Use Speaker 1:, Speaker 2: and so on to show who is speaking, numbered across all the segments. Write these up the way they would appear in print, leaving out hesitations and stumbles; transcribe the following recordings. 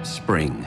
Speaker 1: spring.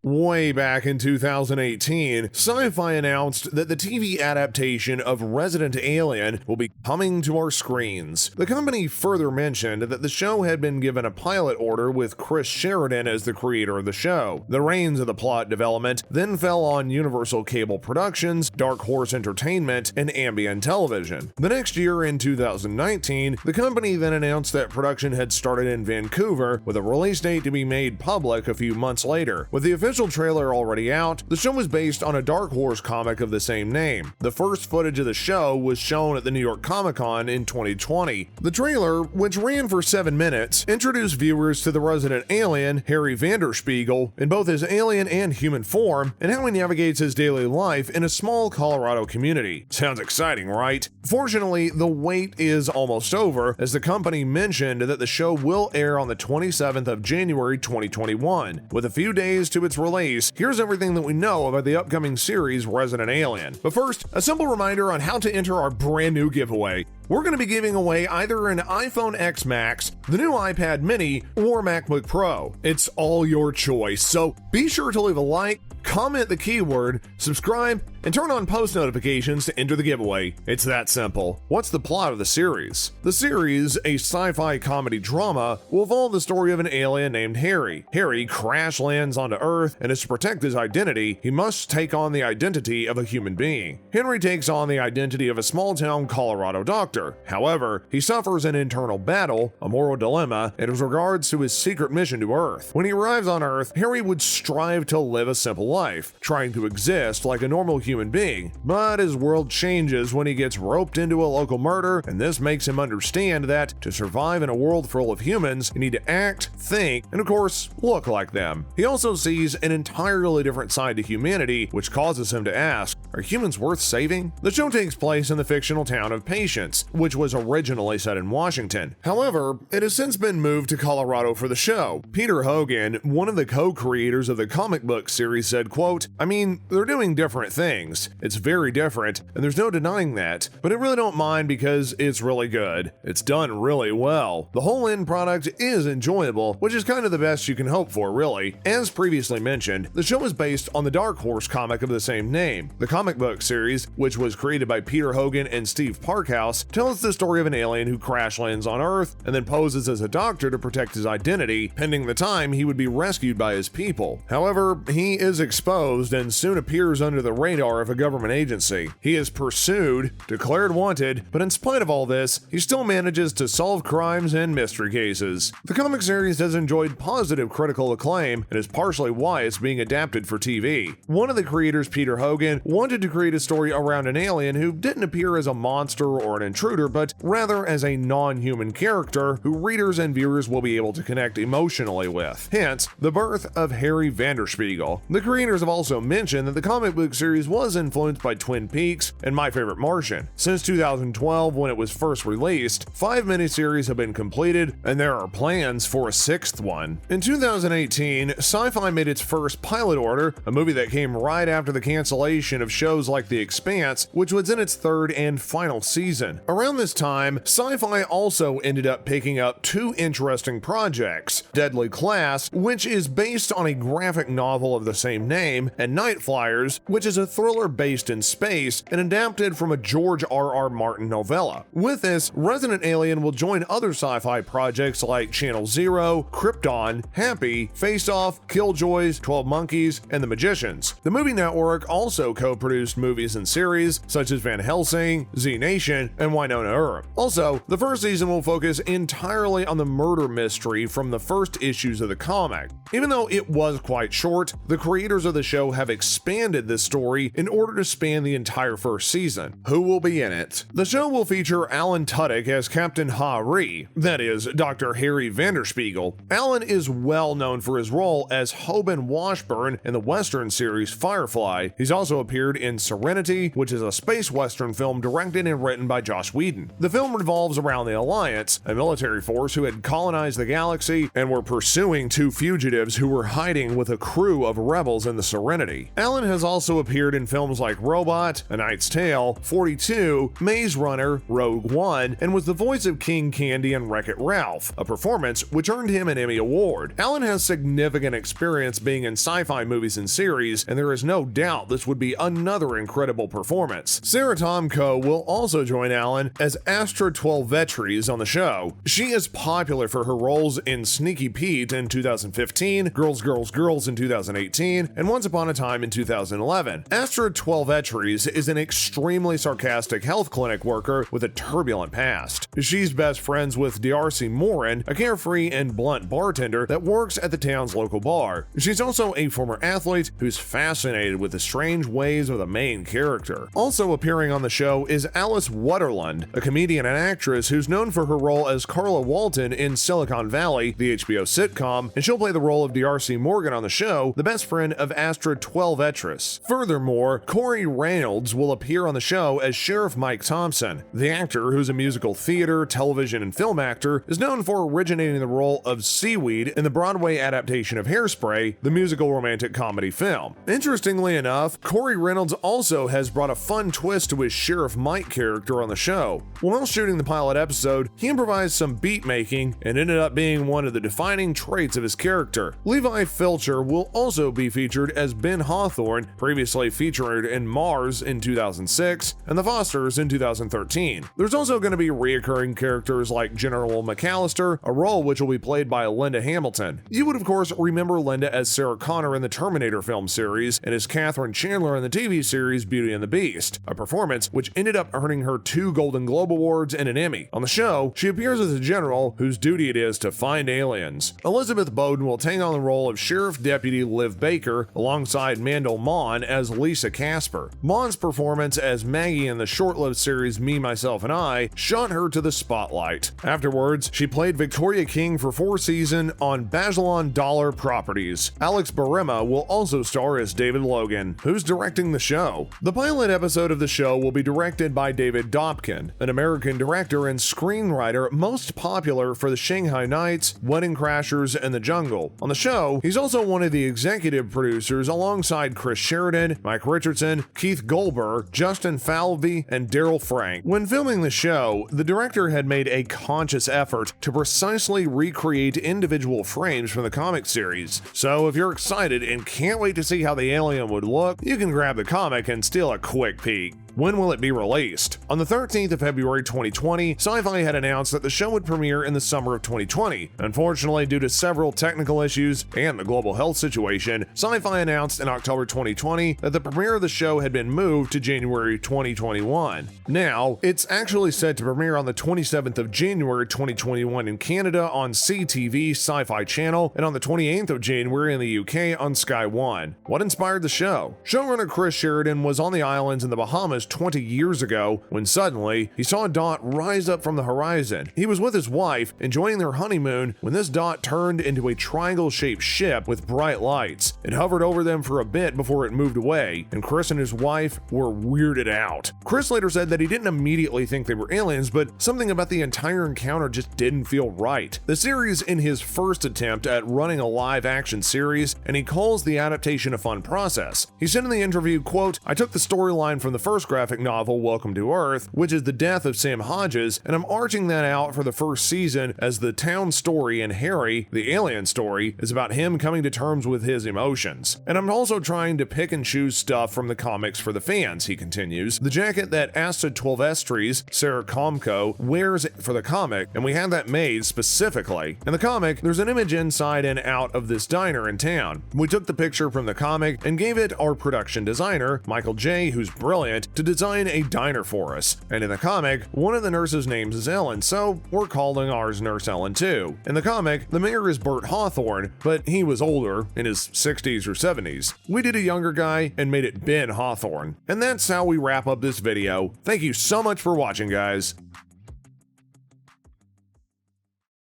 Speaker 2: Way back in 2018, Syfy announced that the TV adaptation of Resident Alien will be coming to our screens. The company further mentioned that the show had been given a pilot order with Chris Sheridan as the creator of the show. The reins of the plot development then fell on Universal Cable Productions, Dark Horse Entertainment, and Ambient Television. The next year, in 2019, the company then announced that production had started in Vancouver, with a release date to be made public a few months later. With the official trailer already out, the show was based on a Dark Horse comic of the same name. The first footage of the show was shown at the New York Comic Con in 2020. The trailer, which ran for 7 minutes, introduced viewers to the resident alien, Harry Vanderspiegel, in both his alien and human form, and how he navigates his daily life in a small Colorado community. Sounds exciting, right? Fortunately, the wait is almost over, as the company mentioned that the show will air on the 27th of January 2021. With a few days to its release, here's everything that we know about the upcoming series Resident Alien. But first, a simple reminder on how to enter our brand new giveaway. We're going to be giving away either an iPhone X Max, the new iPad mini, or MacBook Pro. It's all your choice, so be sure to leave a like, comment the keyword, subscribe, and turn on post notifications to enter the giveaway. It's that simple. What's the plot of the series? The series, a sci-fi comedy drama, will follow the story of an alien named Harry. Harry crash lands onto Earth, and to protect his identity, he must take on the identity of a human being. Henry takes on the identity of a small-town Colorado doctor. However, he suffers an internal battle, a moral dilemma, in regards to his secret mission to Earth. When he arrives on Earth, Harry would strive to live a simple life, trying to exist like a normal human being, but his world changes when he gets roped into a local murder, and this makes him understand that to survive in a world full of humans, you need to act, think, and of course, look like them. He also sees an entirely different side to humanity, which causes him to ask, are humans worth saving? The show takes place in the fictional town of Patience, which was originally set in Washington. However, it has since been moved to Colorado for the show. Peter Hogan, one of the co-creators of the comic book series, said, quote, I mean, they're doing different things. It's very different, and there's no denying that, but I really don't mind because it's really good. It's done really well. The whole end product is enjoyable, which is kind of the best you can hope for, really. As previously mentioned, the show is based on the Dark Horse comic of the same name. The comic book series, which was created by Peter Hogan and Steve Parkhouse, tells the story of an alien who crash lands on Earth and then poses as a doctor to protect his identity, pending the time he would be rescued by his people. However, he is exposed and soon appears under the radar of a government agency. He is pursued, declared wanted, but in spite of all this, he still manages to solve crimes and mystery cases. The comic series has enjoyed positive critical acclaim and is partially why it's being adapted for TV. One of the creators, Peter Hogan, wanted to create a story around an alien who didn't appear as a monster or an intruder, but rather as a non-human character who readers and viewers will be able to connect emotionally with. Hence, the birth of Harry Vanderspiegel. The creators have also mentioned that the comic book series was influenced by Twin Peaks and My Favorite Martian. Since 2012, when it was first released, 5 miniseries have been completed, and there are plans for a 6th one. In 2018, Syfy made its first pilot order, a movie that came right after the cancellation of shows like The Expanse, which was in its 3rd and final season. Around this time, Syfy also ended up picking up 2 interesting projects: Deadly Class, which is based on a graphic novel of the same name, and Night Flyers, which is a thriller based in space and adapted from a George R.R. Martin novella. With this, Resident Alien will join other sci-fi projects like Channel Zero, Krypton, Happy, Face Off, Killjoys, 12 Monkeys, and The Magicians. The movie network also co-produced movies and series such as Van Helsing, Z Nation, and Winona Earp. Also, the first season will focus entirely on the murder mystery from the first issues of the comic. Even though it was quite short, the creators of the show have expanded this story in order to span the entire first season. Who will be in it? The show will feature Alan Tudyk as Captain Ha-Ree, that is, Dr. Harry Vanderspiegel. Alan is well known for his role as Hoban Washburn in the Western series Firefly. He's also appeared appeared in Serenity, which is a space western film directed and written by Joss Whedon. The film revolves around the Alliance, a military force who had colonized the galaxy and were pursuing two fugitives who were hiding with a crew of rebels in the Serenity. Allen has also appeared in films like Robot, A Knight's Tale, 42, Maze Runner, Rogue One, and was the voice of King Candy in Wreck-It Ralph, a performance which earned him an Emmy Award. Allen has significant experience being in sci-fi movies and series, and there is no doubt this would be another incredible performance. Sara Tomko will also join Allen as Astra Twelvetrees on the show. She is popular for her roles in Sneaky Pete in 2015, Girls, Girls, Girls in 2018, and Once Upon a Time in 2011. Astra Twelvetrees is an extremely sarcastic health clinic worker with a turbulent past. She's best friends with D'Arcy Morin, a carefree and blunt bartender that works at the town's local bar. She's also a former athlete who's fascinated with the strange ways of the main character. Also appearing on the show is Alice Wetterlund, a comedian and actress who's known for her role as Carla Walton in Silicon Valley, the HBO sitcom, and she'll play the role of D'Arcy Morgan on the show, the best friend of Astra Twelvetrees. Furthermore, Corey Reynolds will appear on the show as Sheriff Mike Thompson. The actor, who's a musical theater, television, and film actor, is known for originating the role of Seaweed in the Broadway adaptation of Hairspray, the musical romantic comedy film. Interestingly enough, Corey Reynolds also has brought a fun twist to his Sheriff Mike character on the show. While shooting the pilot episode, he improvised some beat making and ended up being one of the defining traits of his character. Levi Filcher will also be featured as Ben Hawthorne, previously featured in Mars in 2006 and The Fosters in 2013. There's also going to be reoccurring characters like General McAllister, a role which will be played by Linda Hamilton. You would of course remember Linda as Sarah Connor in the Terminator film series and as Katherine Chandler in the TV series Beauty and the Beast, a performance which ended up earning her 2 Golden Globe Awards and an Emmy. On the show, she appears as a general whose duty it is to find aliens. Elizabeth Bowden will take on the role of Sheriff Deputy Liv Baker alongside Mandell Maughan as Lisa Casper. Maughan's performance as Maggie in the short-lived series Me, Myself, and I shot her to the spotlight. Afterwards, she played Victoria King for 4 seasons on Bazelon Dollar Properties. Alex Barema will also star as David Logan, who's directing the show. The pilot episode of the show will be directed by David Dobkin, an American director and screenwriter most popular for The Shanghai Nights, Wedding Crashers, and The Jungle. On the show, he's also one of the executive producers alongside Chris Sheridan, Mike Richardson, Keith Goldberg, Justin Falvey, and Daryl Frank. When filming the show, the director had made a conscious effort to precisely recreate individual frames from the comic series. So if you're excited and can't wait to see how the alien would look, you can grab the comic and steal a quick peek. When will it be released? On the 13th of February 2020, Syfy had announced that the show would premiere in the summer of 2020. Unfortunately, due to several technical issues and the global health situation, Syfy announced in October 2020 that the premiere of the show had been moved to January 2021. Now, it's actually set to premiere on the 27th of January 2021 in Canada on CTV Syfy channel and on the 28th of January in the UK on Sky One. What inspired the show? Showrunner Chris Sheridan was on the islands in the Bahamas 20 years ago when suddenly he saw a dot rise up from the horizon. He was with his wife enjoying their honeymoon when this dot turned into a triangle-shaped ship with bright lights. It hovered over them for a bit before it moved away, and Chris and his wife were weirded out. Chris later said that he didn't immediately think they were aliens, but something about the entire encounter just didn't feel right. The series in his first attempt at running a live-action series, and he calls the adaptation a fun process. He said in the interview, quote, "I took the storyline from the first graphic novel Welcome to Earth, which is the death of Sam Hodges, and I'm arching that out for the first season as the town story, and Harry, the alien story, is about him coming to terms with his emotions. And I'm also trying to pick and choose stuff from the comics for the fans," he continues. The jacket that Asta Twelvetrees, Sara Tomko, wears for the comic, and we had that made specifically. In the comic, there's an image inside and out of this diner in town. We took the picture from the comic and gave it our production designer, Michael J., who's brilliant, to design a diner for us. And in the comic, one of the nurses' names is Ellen, so we're calling ours Nurse Ellen too. In the comic, the mayor is Bert Hawthorne, but he was older, in his 60s or 70s. We did a younger guy and made it Ben Hawthorne. And that's how we wrap up this video. Thank you so much for watching, guys.